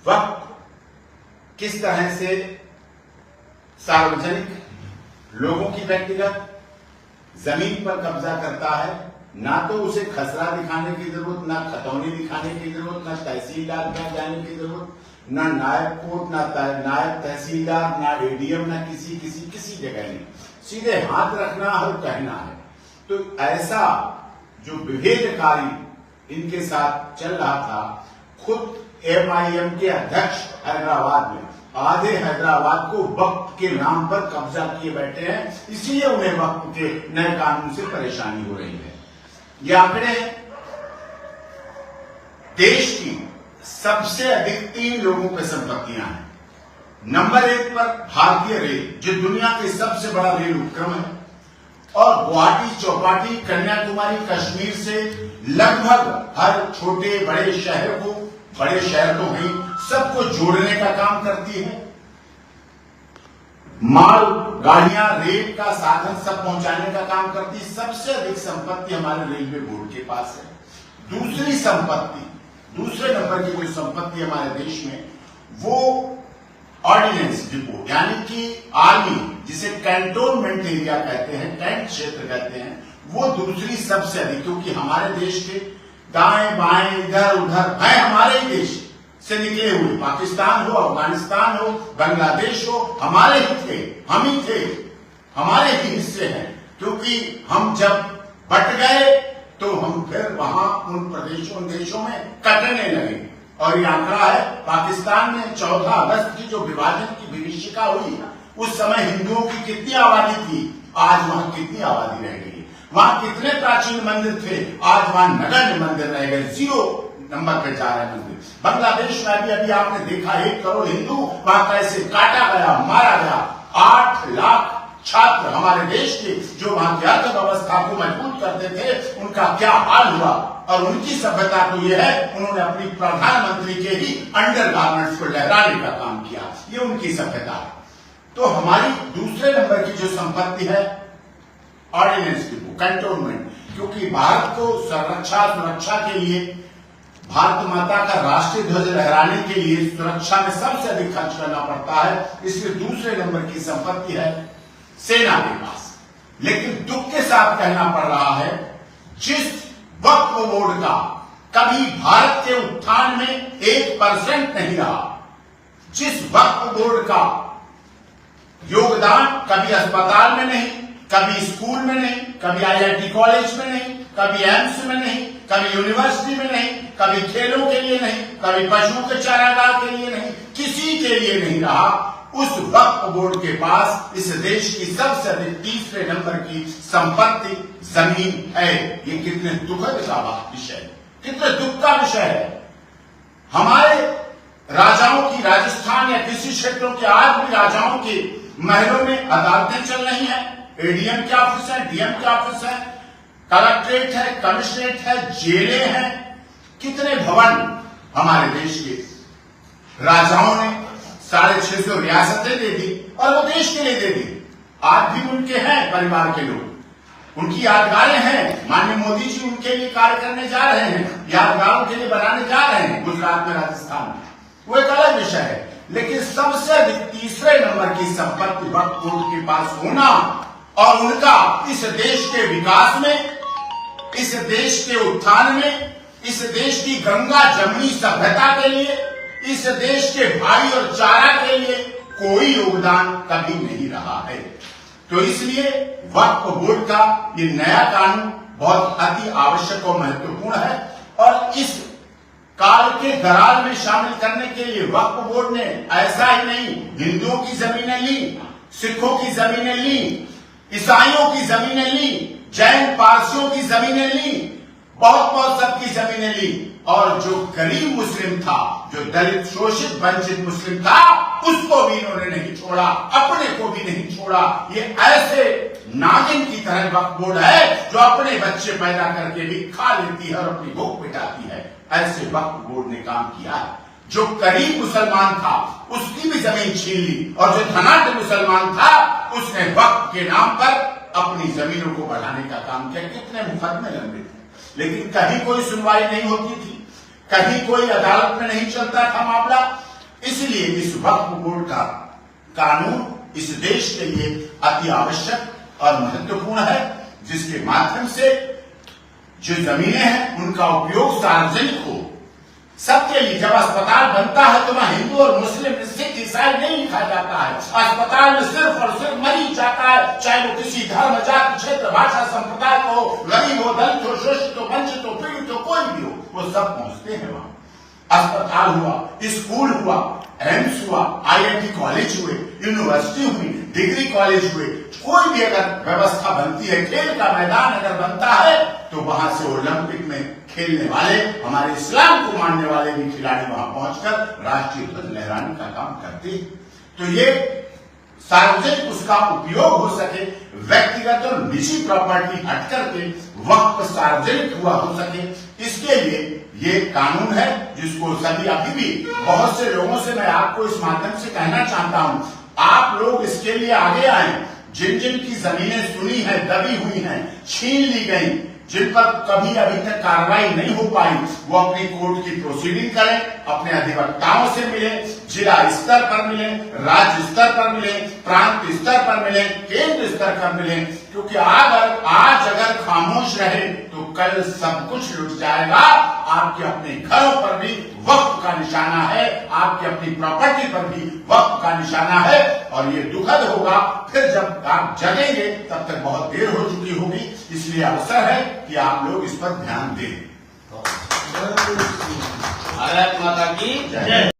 वक्त किस तरह से सार्वजनिक लोगों की व्यक्तिगत जमीन पर कब्जा करता है। ना तो उसे खसरा दिखाने की जरूरत, ना खतौनी दिखाने की जरूरत, ना तहसीलदार में जाने की जरूरत, ना नायब कोर्ट, ना नायब तहसीलदार, ना एडीएम, ना किसी जगह नहीं, सीधे हाथ रखना और कहना है। तो ऐसा जो विभेदकारी इनके साथ चल रहा था, खुद एमआईएम के अध्यक्ष हैदराबाद में आधे हैदराबाद को वक्त के नाम पर कब्जा किए बैठे हैं, इसलिए उन्हें वक्त के नए कानून से परेशानी हो रही है। ये आंकड़े देश की सबसे अधिक 3 लोगों पर संपत्तियां हैं। नंबर 1 पर भारतीय रेल, जो दुनिया के सबसे बड़ा रेल उपक्रम है, और गुवाहाटी, चौपाटी, कन्याकुमारी, कश्मीर से लगभग हर छोटे बड़े शहर को, बड़े शहर तो नहीं, सबको जोड़ने का काम करती है। माल गाड़ियां, रेल का साधन सब पहुंचाने का काम करती है। सबसे अधिक संपत्ति हमारे रेलवे बोर्ड के पास है। दूसरी संपत्ति, दूसरे नंबर की कोई संपत्ति हमारे देश में, वो ऑर्डिनेंस डिपो, यानी कि आर्मी, जिसे कैंटोनमेंट एरिया कहते हैं, कैंट क्षेत्र कहते हैं, वो दूसरी सबसे अधिक, क्योंकि हमारे देश के दाएं बाएं इधर उधर है हमारे ही देश से निकले हुए, पाकिस्तान हो, अफगानिस्तान हो, बांग्लादेश हो, हमारे ही थे, हम ही थे, हमारे ही हिस्से हैं। क्योंकि हम जब बट गए तो हम फिर वहां उन प्रदेशों, उन देशों में कटने लगे। और ये आंकड़ा है, पाकिस्तान में 14 अगस्त की जो विभाजन की विभीषिका हुई, उस समय हिंदुओं की कितनी आबादी थी, आज वहां कितनी आबादी रह गई। वहां कितने प्राचीन मंदिर थे, आज वहां नगण्य मंदिर रह गए, 0 नंबर पे जा रहे मंदिर। बांग्लादेश में अभी आपने देखा 1 करोड़ हिंदू वहां कैसे काटा गया, मारा गया। 8 लाख छात्र हमारे देश के, जो वहां की अर्थव्यवस्था को मजबूत करते थे, उनका क्या हाल हुआ। और उनकी सभ्यता तो यह है, उन्होंने अपनी प्रधानमंत्री के ही अंडरगारमेंट्स को लहराने का काम किया, ये उनकी सभ्यता है। तो हमारी दूसरे नंबर की जो संपत्ति है, ऑर्डिनेंस डिपो, कैंटोनमेंट, क्योंकि भारत को सुरक्षा के लिए, भारत माता का राष्ट्रीय ध्वज लहराने के लिए सुरक्षा में सबसे अधिक खर्च करना पड़ता है, इसलिए दूसरे नंबर की संपत्ति है सेना के पास। लेकिन दुख के साथ कहना पड़ रहा है, जिस वक्फ बोर्ड का कभी भारत के उत्थान में 1% नहीं रहा, जिस वक्फ बोर्ड का योगदान कभी अस्पताल में नहीं, कभी स्कूल में नहीं, कभी आईआईटी कॉलेज में नहीं, कभी एम्स में नहीं, कभी यूनिवर्सिटी में नहीं, कभी खेलों के लिए नहीं, कभी पशुओं के चारागाह के लिए नहीं, किसी के लिए नहीं रहा, उस वक्फ बोर्ड के पास इस देश की सबसे अधिक तीसरे नंबर की संपत्ति जमीन है। ये कितने दुखद का विषय, कितने दुख का विषय है। हमारे राजाओं की, राजस्थान या किसी क्षेत्रों के, आज भी राजाओं के महलों में अदालतें चल रही हैं, एडीएम के ऑफिस है, डीएम के ऑफिस है, कलेक्ट्रेट है, कमिश्नरेट है, जेलें हैं। कितने भवन हमारे देश के राजाओं ने 650 रियासतें दे दी, और वो देश के लिए दे दी। आज भी उनके हैं परिवार के लोग, उनकी यादगारें हैं। माननीय मोदी जी उनके लिए कार्य करने जा रहे हैं, यादगारों के लिए बनाने जा रहे हैं गुजरात में, राजस्थान में, वो एक अलग विषय है। लेकिन सबसे अधिक तीसरे नंबर की संपत्ति वक्फ बोर्ड के पास होना, और उनका इस देश के विकास में, इस देश के उत्थान में, इस देश की गंगा जमुनी सभ्यता के लिए, इस देश के भाई और चारा के लिए कोई योगदान कभी नहीं रहा है। तो इसलिए वक्फ बोर्ड का ये नया कानून बहुत अति आवश्यक और महत्वपूर्ण है। और इस काल के दरार में शामिल करने के लिए वक्फ बोर्ड ने ऐसा ही नहीं, हिंदुओं की जमीनें ली, सिखों की जमीनें ली, ईसाइयों की जमीनें ली, जैन पारसियों की जमीनें ली, बहुत सबकी जमीनें ली। और जो गरीब मुस्लिम था, जो दलित शोषित वंचित मुस्लिम था, उसको भी इन्होंने नहीं छोड़ा, अपने को भी नहीं छोड़ा। ये ऐसे नागिन की तरह वक्फ बोर्ड है जो अपने बच्चे पैदा करके भी खा लेती है और अपनी भूख मिटाती है। ऐसे वक्फ बोर्ड ने काम किया है। जो गरीब मुसलमान था उसकी भी जमीन छीन ली, और जो धनाढ्य मुसलमान था उसने वक्फ के नाम पर अपनी जमीनों को बढ़ाने का काम किया। कितने मुकदमे लंबे थे, लेकिन कहीं कोई सुनवाई नहीं होती थी, कहीं कोई अदालत में नहीं चलता था मामला। इसलिए इस वक्फ बोर्ड का कानून इस देश के लिए अति आवश्यक और महत्वपूर्ण है, जिसके माध्यम से जो जमीनें हैं उनका उपयोग सार्वजनिक हो, सबके लिए। जब अस्पताल बनता है तो वहां हिंदू और मुस्लिम, सिख, ईसाई नहीं लिखा जाता है। अस्पताल में सिर्फ और सिर्फ मरीज जाता है, चाहे वो किसी धर्म, जाति, क्षेत्र, भाषा, संप्रदाय को हो, गरीब हो, दलित हो, शोषित हो, वंचित हो, पीड़ित हो, कोई भी हो, वो सब पहुंचते हैं वहां। अस्पताल हुआ, स्कूल हुआ, एम्स हुआ, IIT कॉलेज हुए, यूनिवर्सिटी हुई, डिग्री कॉलेज हुए, कोई भी अगर व्यवस्था बनती है, खेल का मैदान अगर बनता है, तो वहां से ओलंपिक में खेलने वाले, हमारे इस्लाम को मानने वाले भी खिलाड़ी वहां पहुंचकर राष्ट्रीय ध्वज लहराने का काम करते हैं। तो ये सार्वजनिक उसका उपयोग हो सके, व्यक्तिगत और निजी प्रॉपर्टी हट करके वक्त सार्वजनिक हुआ हो सके, इसके लिए ये कानून है, जिसको सभी अभी भी बहुत से लोगों से मैं आपको इस माध्यम से कहना चाहता हूं, आप लोग इसके लिए आगे आए। जिन जिन की जमीनें सुनी है, दबी हुई हैं, छीन ली गई, जिन पर कभी अभी तक कार्रवाई नहीं हो पाई, वो अपनी कोर्ट की प्रोसीडिंग करें, अपने अधिवक्ताओं से मिले, जिला स्तर पर मिले, राज्य स्तर पर मिले, प्रांत स्तर पर मिले, केंद्र स्तर पर मिले, क्योंकि आज अगर खामोश रहे तो कल सब कुछ लुट जाएगा। आपके अपने घरों पर भी वक्त का निशाना है, आपकी अपनी प्रॉपर्टी पर भी वक्त का निशाना है, और ये दुखद होगा फिर जब आप जगेंगे, तब तक बहुत देर हो चुकी होगी। इसलिए अवसर है कि आप लोग इस पर ध्यान दें। भारत माता की जय।